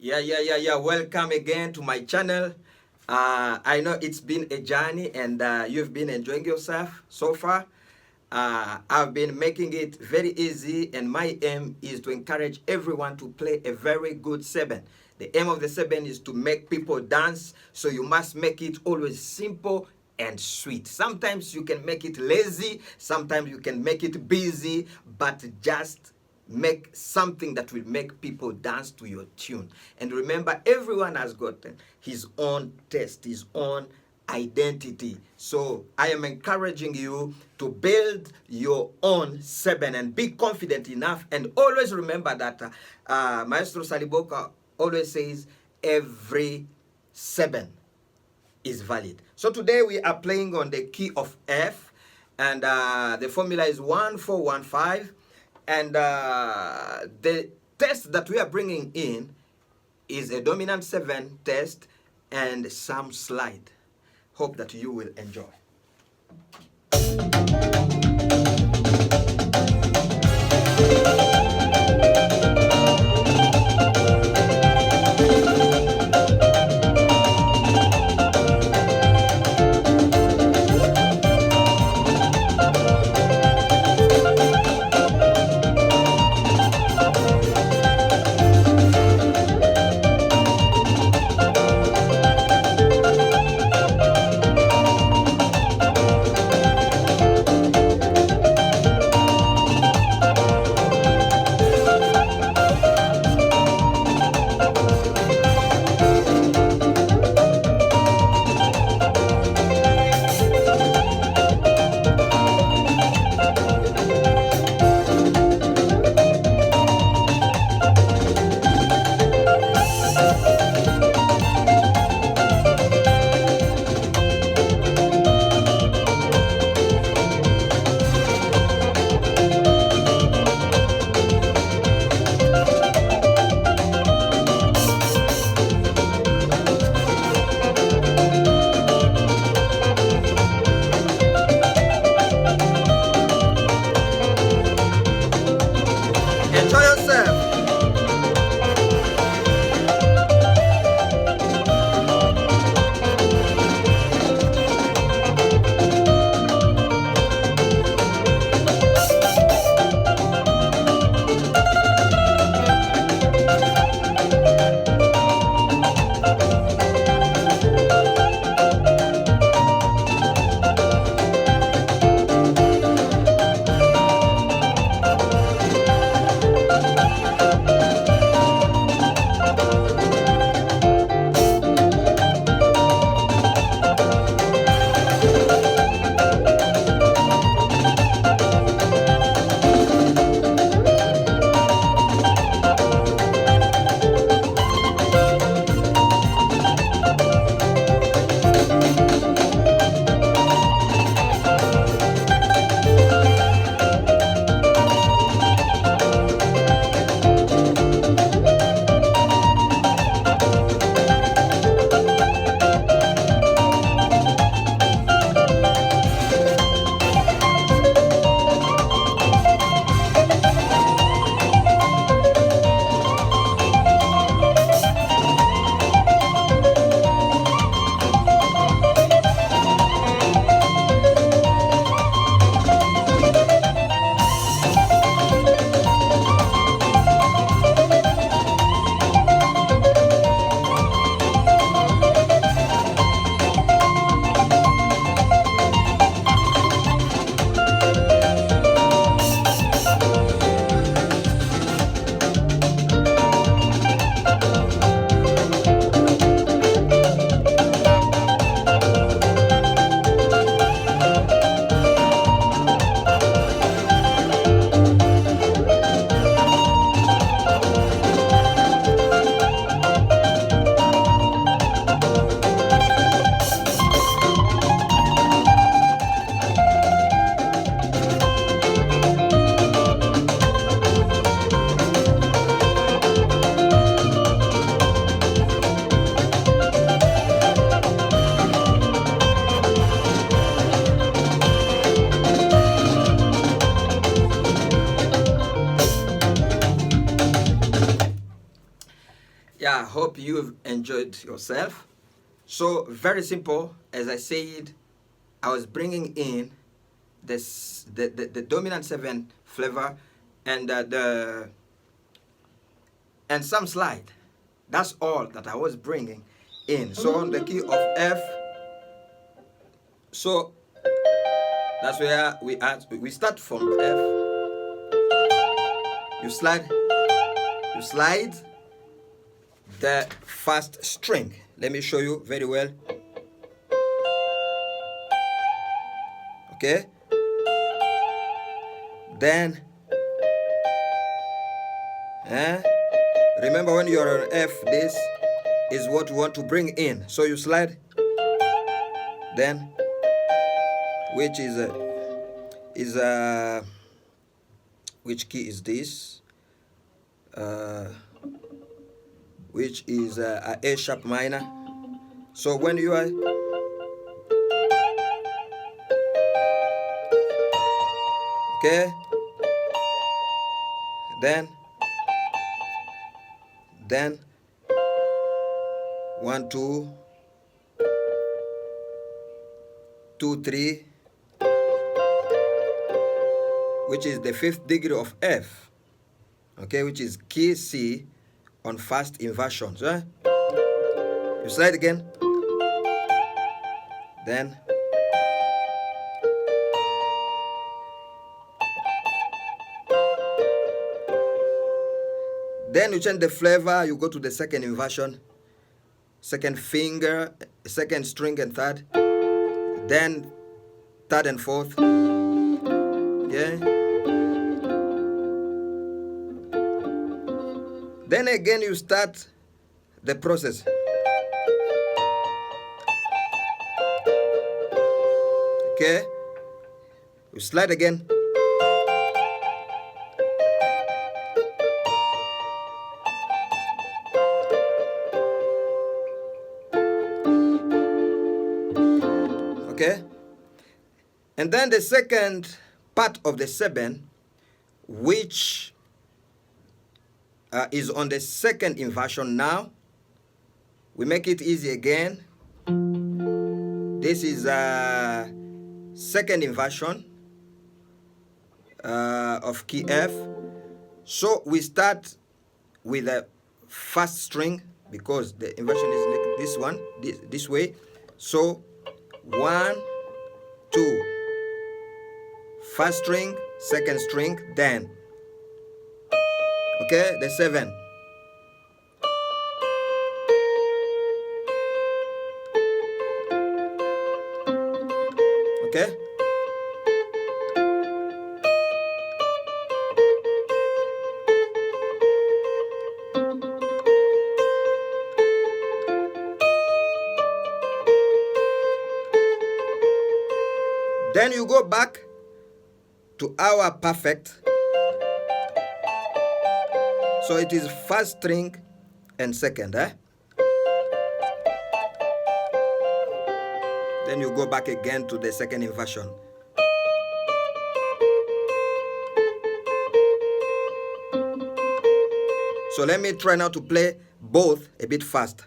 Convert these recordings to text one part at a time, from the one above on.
Yeah. Welcome again to my channel. I know it's been a journey and you've been enjoying yourself so far. I've been making it very easy, and my aim is to encourage everyone to play a very good Seben. The aim of the Seben is to make people dance, so you must make it always simple and sweet. Sometimes you can make it lazy, sometimes you can make it busy, but just make something that will make people dance to your tune. And remember, everyone has got his own taste, his own identity. So I am encouraging you to build your own Seben and be confident enough. And always remember that Maestro Salibok always says every Seben is valid. So today we are playing on the key of F, and the formula is 1-4-1-5. And the test that we are bringing in is a dominant 7 test and some slide. Hope that you will enjoy. Enjoy yourself. Yeah, hope you've enjoyed yourself. So very simple. As I said, I was bringing in the dominant 7 flavor and and some slide. That's all that I was bringing in. So on the key of F. So that's where we start from F. You slide the first string. Let me show you very well. Okay. Then remember when you are on F, this is what you want to bring in. So you slide. Then which which key is this? Which is a A sharp minor. So when you are okay, then 1 2 2 3, which is the 5th degree of F, okay, which is key C on first inversion. So you slide again, then you change the flavor, you go to the second inversion, second finger, second string and third, then third and fourth. Yeah. Then again you start the process. Okay. You slide again. Okay. And then the second part of the Seben, which is on the second inversion now, we make it easy again. This is a second inversion of key F. So we start with the first string because the inversion is like this one, this way. So 1 2, first string, second string, then okay, the 7. Okay. Then you go back to our perfect. So it is first string and second, Then you go back again to the second inversion. So let me try now to play both a bit fast.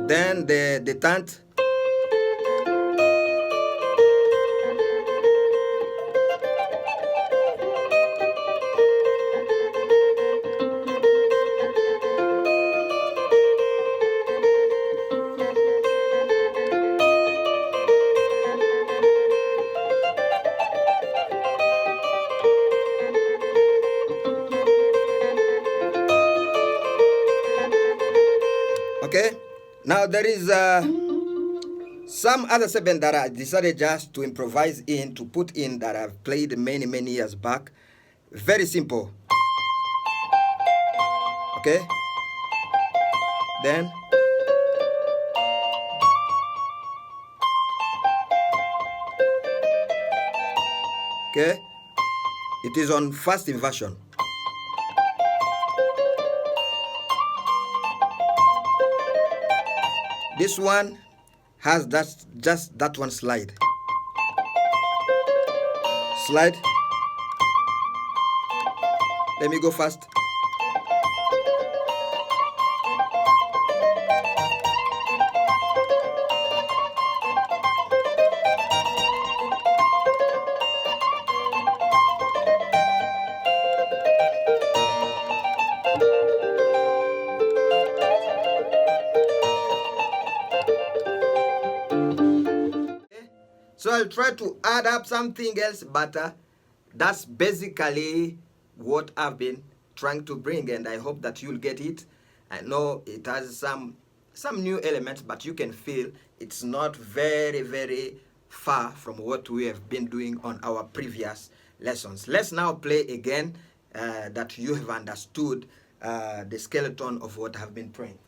Then the tenth. Okay, now there is some other Seben that I decided just to improvise in, to put in, that I've played many years back. Very simple. Okay, then Okay, it is on first inversion. This one has just that one slide. Slide. Let me go fast. So I'll try to add up something else, but that's basically what I've been trying to bring, and I hope that you'll get it. I know it has some new elements, but you can feel it's not very far from what we have been doing on our previous lessons. Let's now play again that you have understood the skeleton of what I've been playing.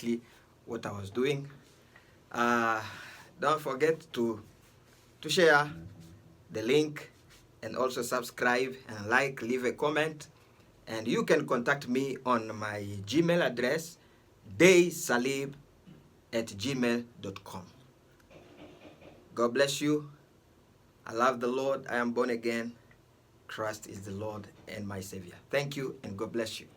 exactly what I was doing. Don't forget to share the link, and also subscribe and like, leave a comment. And you can contact me on my Gmail address, daysalib@gmail.com. God bless you. I love the Lord. I am born again. Christ is the Lord and my Savior. Thank you, and God bless you.